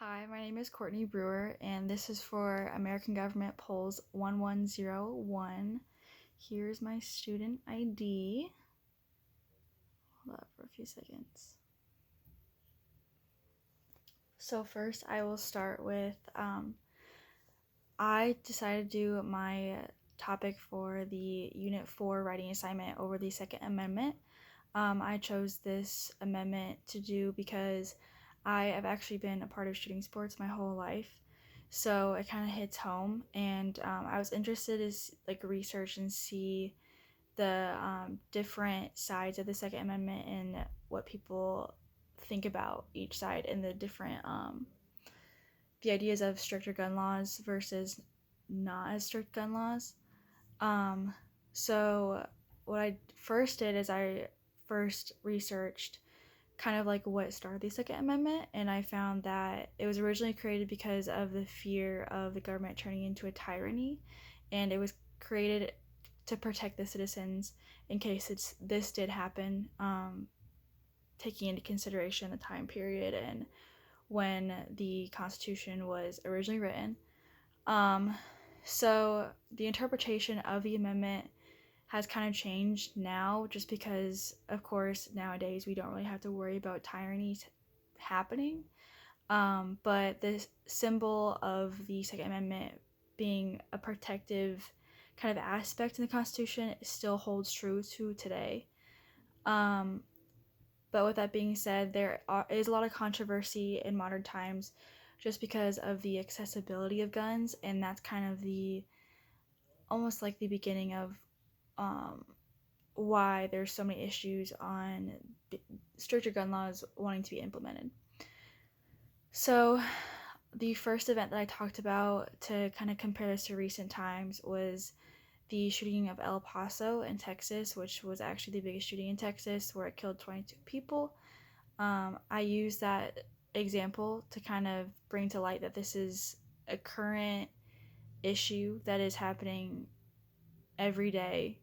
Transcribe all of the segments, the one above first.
Hi, my name is Courtney Brewer, and this is for American Government Polls 1101. Here's my student ID. Hold up for a few seconds. So first, I will start with, I decided to do my topic for the Unit 4 writing assignment over the Second Amendment. I chose this amendment to do because I have actually been a part of shooting sports my whole life, so it kind of hits home. And I was interested to research and see the different sides of the Second Amendment and what people think about each side and the different the ideas of stricter gun laws versus not as strict gun laws. Um, so what I first did is I first researched kind of like what started the Second Amendment, and I found that it was originally created because of the fear of the government turning into a tyranny, and it was created to protect the citizens in case this did happen, taking into consideration the time period and when the Constitution was originally written. Um, so the interpretation of the amendment has kind of changed now just because, of course, nowadays we don't really have to worry about tyrannies happening. But the symbol of the Second Amendment being a protective kind of aspect in the Constitution still holds true to today. Um, but with that being said, is a lot of controversy in modern times just because of the accessibility of guns, and that's kind of the almost like the beginning of um, why there's so many issues on stricter gun laws wanting to be implemented. So, the first event that I talked about to kind of compare this to recent times was the shooting of El Paso in Texas, which was actually the biggest shooting in Texas, where it killed 22 people. I use that example to kind of bring to light that this is a current issue that is happening every day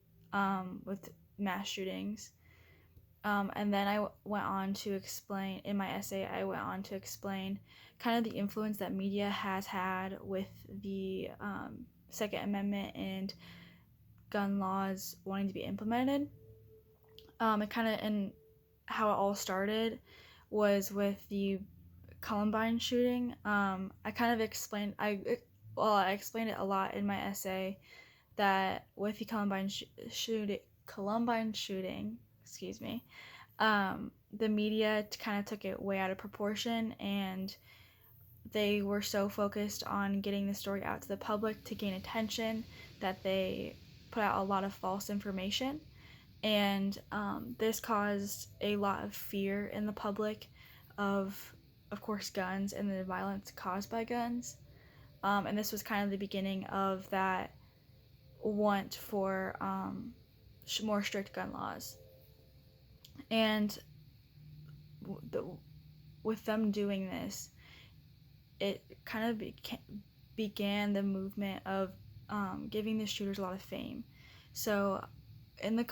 with mass shootings. And then went on to explain, in my essay, I went on to explain kind of the influence that media has had with the Second Amendment and gun laws wanting to be implemented. It kind of, and how it all started was with the Columbine shooting. I kind of explained, I explained it a lot in my essay that with the Columbine shooting, excuse me, the media kind of took it way out of proportion, and they were so focused on getting the story out to the public to gain attention that they put out a lot of false information, and this caused a lot of fear in the public of course, guns and the violence caused by guns. And this was kind of the beginning of that want for more strict gun laws. And the, with them doing this, it kind of began the movement of giving the shooters a lot of fame. So, in the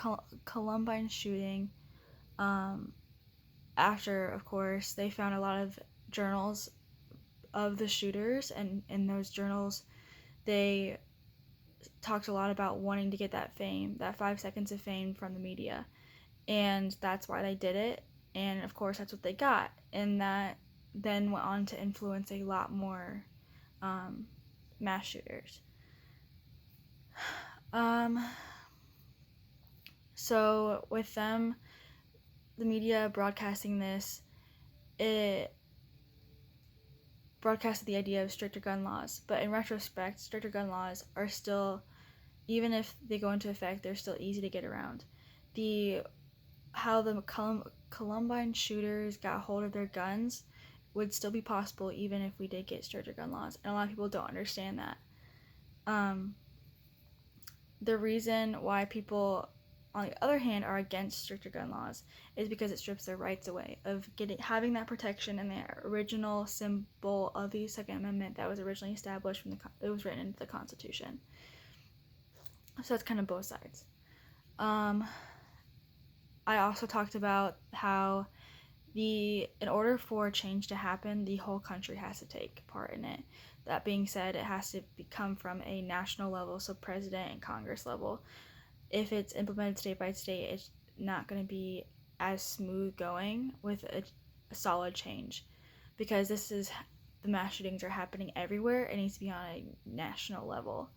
Columbine shooting, um, after, of course, they found a lot of journals of the shooters, and in those journals, they talked a lot about wanting to get that fame, that 5 seconds of fame from the media. And that's why they did it. And of course, that's what they got. And that then went on to influence a lot more mass shooters. Um, so with them, the media broadcasting this, it broadcasted the idea of stricter gun laws. But in retrospect, stricter gun laws are still, even if they go into effect, they're still easy to get around. How the Columbine shooters got hold of their guns would still be possible even if we did get stricter gun laws, and a lot of people don't understand that. The reason why people, on the other hand, are against stricter gun laws is because it strips their rights away of having that protection and the original symbol of the Second Amendment that was originally established when it was written into the Constitution. So that's kind of both sides. I also talked about how in order for change to happen, the whole country has to take part in it. That being said, it has to come from a national level, so president and Congress level. If it's implemented state by state, it's not going to be as smooth going with a solid change, because the mass shootings are happening everywhere. It needs to be on a national level.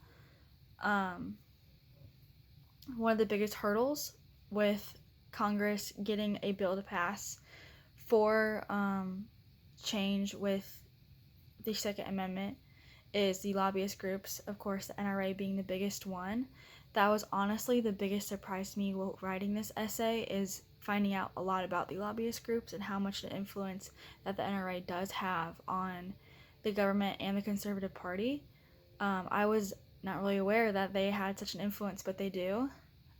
One of the biggest hurdles with Congress getting a bill to pass for change with the Second Amendment is the lobbyist groups, of course, the NRA being the biggest one. That was honestly the biggest surprise to me while writing this essay, is finding out a lot about the lobbyist groups and how much the influence that the NRA does have on the government and the Conservative Party. I was not really aware that they had such an influence, but they do.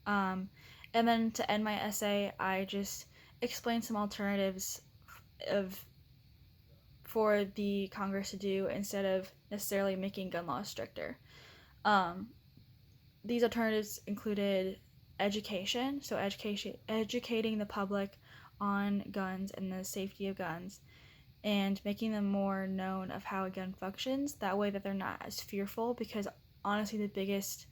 And then to end my essay, I just explained some alternatives for the Congress to do instead of necessarily making gun laws stricter. These alternatives included education, so educating the public on guns and the safety of guns, and making them more known of how a gun functions. That way that they're not as fearful, because honestly the biggest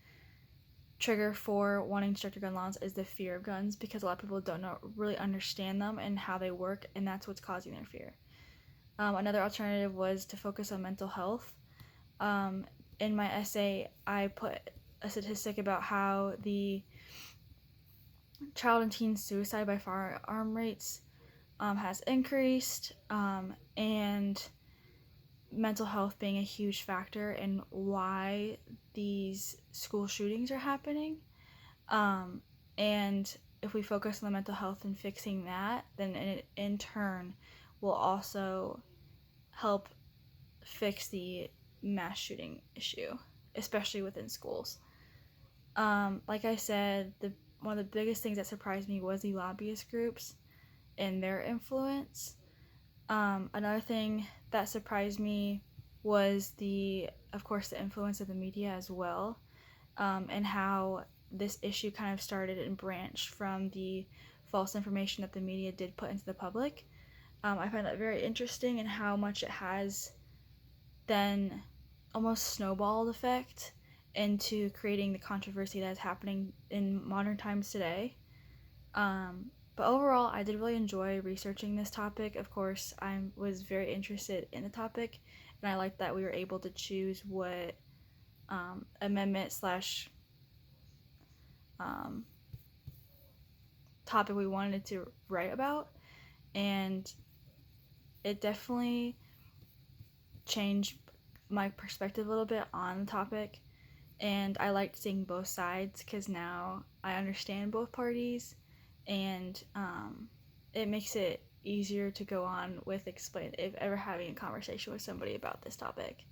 trigger for wanting stricter gun laws is the fear of guns, because a lot of people don't really understand them and how they work, and that's what's causing their fear. Another alternative was to focus on mental health. In my essay, I put a statistic about how the child and teen suicide by firearm rates has increased, and mental health being a huge factor in why these school shootings are happening. And if we focus on the mental health and fixing that, then it in turn will also help fix the mass shooting issue, especially within schools. Like I said, one of the biggest things that surprised me was the lobbyist groups and their influence. Another thing that surprised me was of course, the influence of the media as well, and how this issue kind of started and branched from the false information that the media did put into the public. I find that very interesting, and how much it has then almost snowballed effect into creating the controversy that is happening in modern times today. But overall, I did really enjoy researching this topic. Of course, I was very interested in the topic, and I liked that we were able to choose what amendment slash topic we wanted to write about, and it definitely changed my perspective a little bit on the topic, and I liked seeing both sides, because now I understand both parties, and it makes it easier to go on with if ever having a conversation with somebody about this topic.